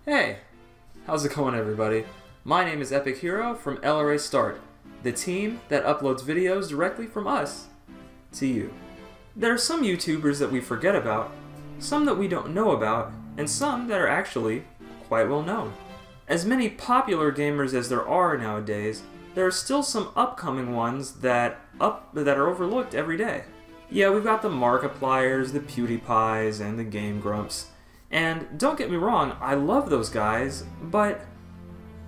Hey, how's it going everybody? My name is EPICxHero from L+R+A+Start, the team that uploads videos directly from us to you. There are some YouTubers that we forget about, some that we don't know about, and some that are actually quite well known. As many popular gamers as there are nowadays, there are still some upcoming ones that are overlooked every day. Yeah, we've got the Markipliers, the PewDiePies, and the Game Grumps. And don't get me wrong, I love those guys, but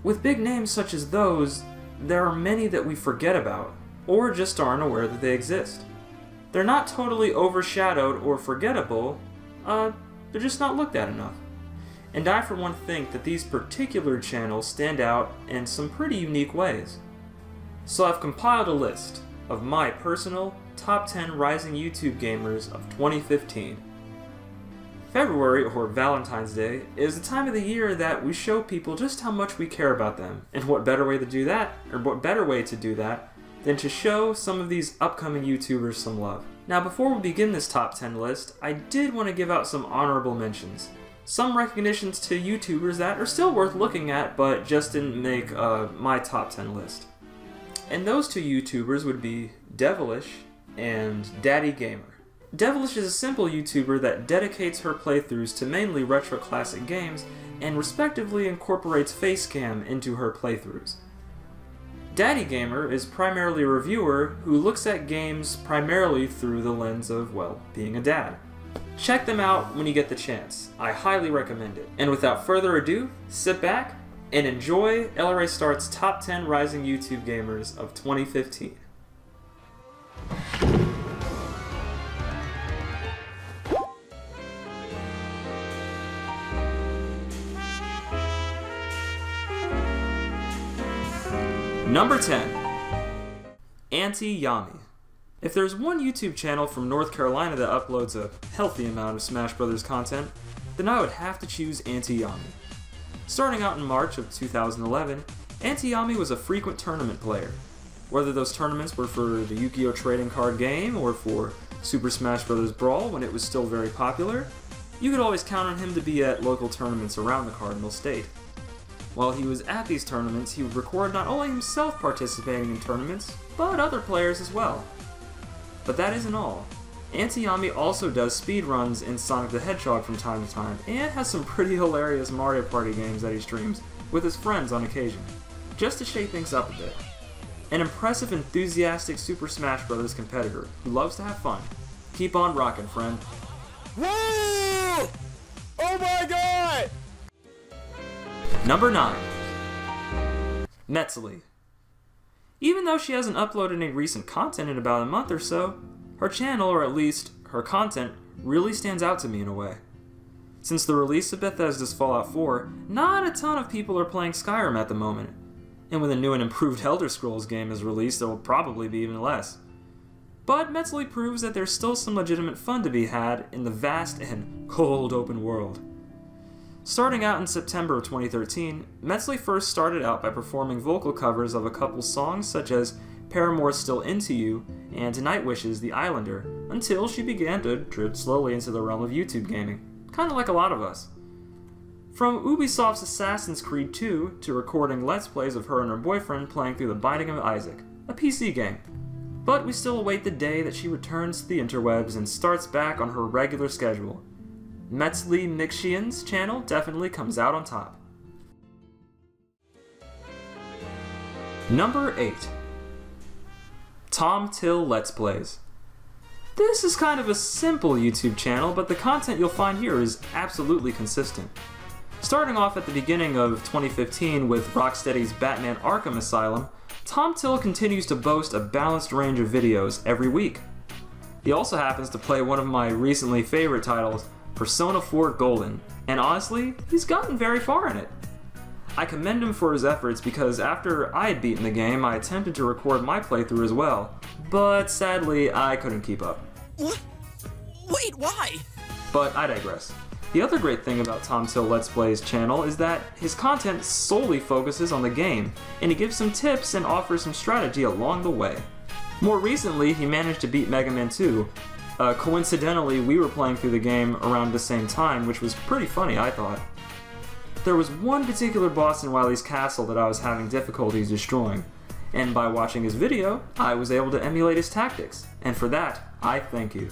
with big names such as those, there are many that we forget about, or just aren't aware that they exist. They're not totally overshadowed or forgettable, they're just not looked at enough. And I for one think that these particular channels stand out in some pretty unique ways. So I've compiled a list of my personal top 10 rising YouTube gamers of 2015. February, or Valentine's Day, is the time of the year that we show people just how much we care about them. And what better way to do that than to show some of these upcoming YouTubers some love. Now before we begin this top 10 list, I did want to give out some honorable mentions. Some recognitions to YouTubers that are still worth looking at, but just didn't make my top 10 list. And those two YouTubers would be Devilish and Daddy Gamer. Devilish is a simple YouTuber that dedicates her playthroughs to mainly retro classic games and respectively incorporates facecam into her playthroughs. Daddy Gamer is primarily a reviewer who looks at games primarily through the lens of, well, being a dad. Check them out when you get the chance. I highly recommend it. And without further ado, sit back and enjoy L+R+A+Start's top 10 rising YouTube gamers of 2015. Number 10. ANTI-YAMI. If there's one YouTube channel from North Carolina that uploads a healthy amount of Smash Bros. Content, then I would have to choose ANTI-YAMI. Starting out in March of 2011, ANTI-YAMI was a frequent tournament player. Whether those tournaments were for the Yu-Gi-Oh! Trading card game or for Super Smash Bros. Brawl when it was still very popular, you could always count on him to be at local tournaments around the Cardinal State. While he was at these tournaments, he would record not only himself participating in tournaments, but other players as well. But that isn't all. ANTI-YAMI also does speedruns in Sonic the Hedgehog from time to time, and has some pretty hilarious Mario Party games that he streams with his friends on occasion, just to shake things up a bit. An impressive, enthusiastic Super Smash Bros. Competitor who loves to have fun. Keep on rockin', friend. Whoa! Oh my god! Number 9. METZLI. Even though she hasn't uploaded any recent content in about a month or so, her channel, or at least her content, really stands out to me in a way. Since the release of Bethesda's Fallout 4, not a ton of people are playing Skyrim at the moment, and when the new and improved Elder Scrolls game is released, there will probably be even less. But METZLI proves that there's still some legitimate fun to be had in the vast and cold open world. Starting out in September of 2013, METZLI first started out by performing vocal covers of a couple songs such as Paramore's Still Into You and Nightwish's The Islander, until she began to drift slowly into the realm of YouTube gaming, kinda like a lot of us. From Ubisoft's Assassin's Creed 2 to recording Let's Plays of her and her boyfriend playing through The Binding of Isaac, a PC game. But we still await the day that she returns to the interwebs and starts back on her regular schedule. METZLI MICTIAN's channel definitely comes out on top. Number 8. TOMTIL Let's Plays. This is kind of a simple YouTube channel, but the content you'll find here is absolutely consistent. Starting off at the beginning of 2015 with Rocksteady's Batman Arkham Asylum, TOMTIL continues to boast a balanced range of videos every week. He also happens to play one of my recently favorite titles, Persona 4 Golden, and honestly, he's gotten very far in it. I commend him for his efforts because after I had beaten the game, I attempted to record my playthrough as well, but sadly, I couldn't keep up. What? Wait, why? But I digress. The other great thing about TOMTIL Let's Play's channel is that his content solely focuses on the game, and he gives some tips and offers some strategy along the way. More recently, he managed to beat Mega Man 2, Coincidentally, we were playing through the game around the same time, which was pretty funny, I thought. There was one particular boss in Wily's castle that I was having difficulties destroying, and by watching his video, I was able to emulate his tactics, and for that, I thank you.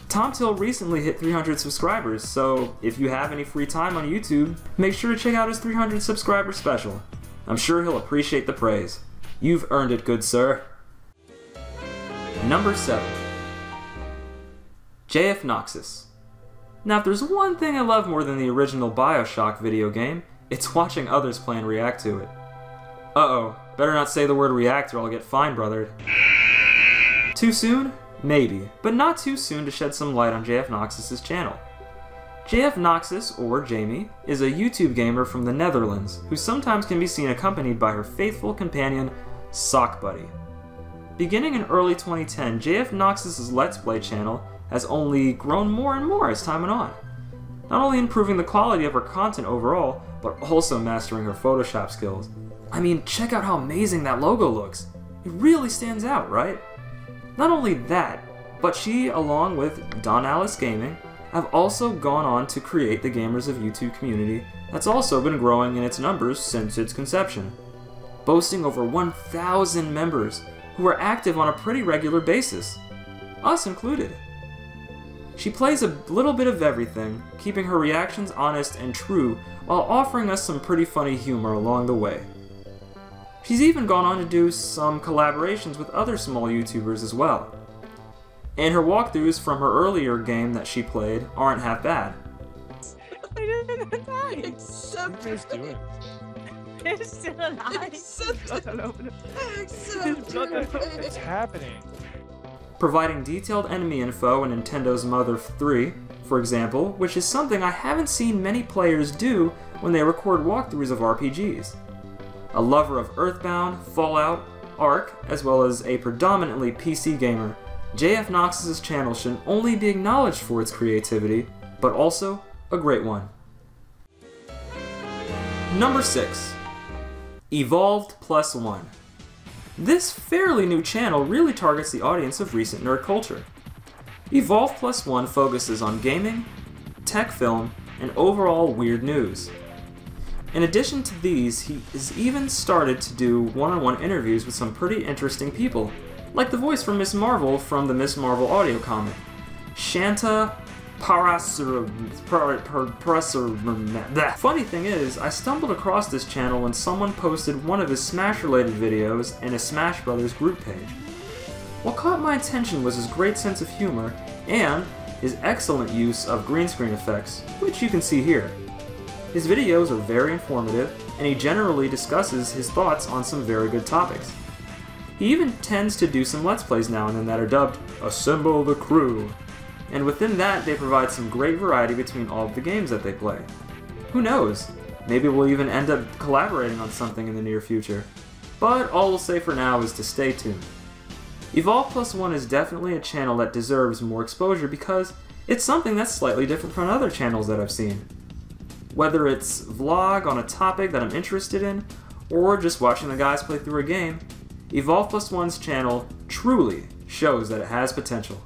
TOMTIL recently hit 300 subscribers, so if you have any free time on YouTube, make sure to check out his 300 subscriber special. I'm sure he'll appreciate the praise. You've earned it, good sir. Number 7. JfNoxus. Now if there's one thing I love more than the original BioShock video game, it's watching others play and react to it. Uh-oh, better not say the word react or I'll get fine brothered. Too soon? Maybe, but not too soon to shed some light on JfNoxus' channel. JfNoxus, or Jamie, is a YouTube gamer from the Netherlands who sometimes can be seen accompanied by her faithful companion, Sock Buddy. Beginning in early 2010, JfNoxus' Let's Play channel has only grown more and more as time went on, not only improving the quality of her content overall, but also mastering her Photoshop skills. I mean, check out how amazing that logo looks. It really stands out, right? Not only that, but she, along with Don Alice Gaming, have also gone on to create the Gamers of YouTube community that's also been growing in its numbers since its conception, boasting over 1,000 members who are active on a pretty regular basis, us included. She plays a little bit of everything, keeping her reactions honest and true while offering us some pretty funny humor along the way. She's even gone on to do some collaborations with other small YouTubers as well. And her walkthroughs from her earlier game that she played aren't half bad. I didn't die. Except What are you guys doing? It's still alive. What's happening? Providing detailed enemy info in Nintendo's Mother 3, for example, which is something I haven't seen many players do when they record walkthroughs of RPGs. A lover of Earthbound, Fallout, Ark, as well as a predominantly PC gamer, JfNoxus' channel should only be acknowledged for its creativity, but also a great one. Number 6. EVOVLED+1. This fairly new channel really targets the audience of recent nerd culture. EVOVLED+1 focuses on gaming, tech film, and overall weird news. In addition to these, he has even started to do one-on-one interviews with some pretty interesting people, like the voice from Miss Marvel from the Miss Marvel audio comic, Shanta Parasur. The funny thing is, I stumbled across this channel when someone posted one of his Smash-related videos in a Smash Brothers group page. What caught my attention was his great sense of humor and his excellent use of green screen effects, which you can see here. His videos are very informative, and he generally discusses his thoughts on some very good topics. He even tends to do some Let's Plays now and then that are dubbed Assemble the Crew, and within that they provide some great variety between all of the games that they play. Who knows, maybe we'll even end up collaborating on something in the near future, but all we'll say for now is to stay tuned. EVOVLED+1 is definitely a channel that deserves more exposure because it's something that's slightly different from other channels that I've seen. Whether it's vlog on a topic that I'm interested in, or just watching the guys play through a game, EVOVLED+1's channel truly shows that it has potential.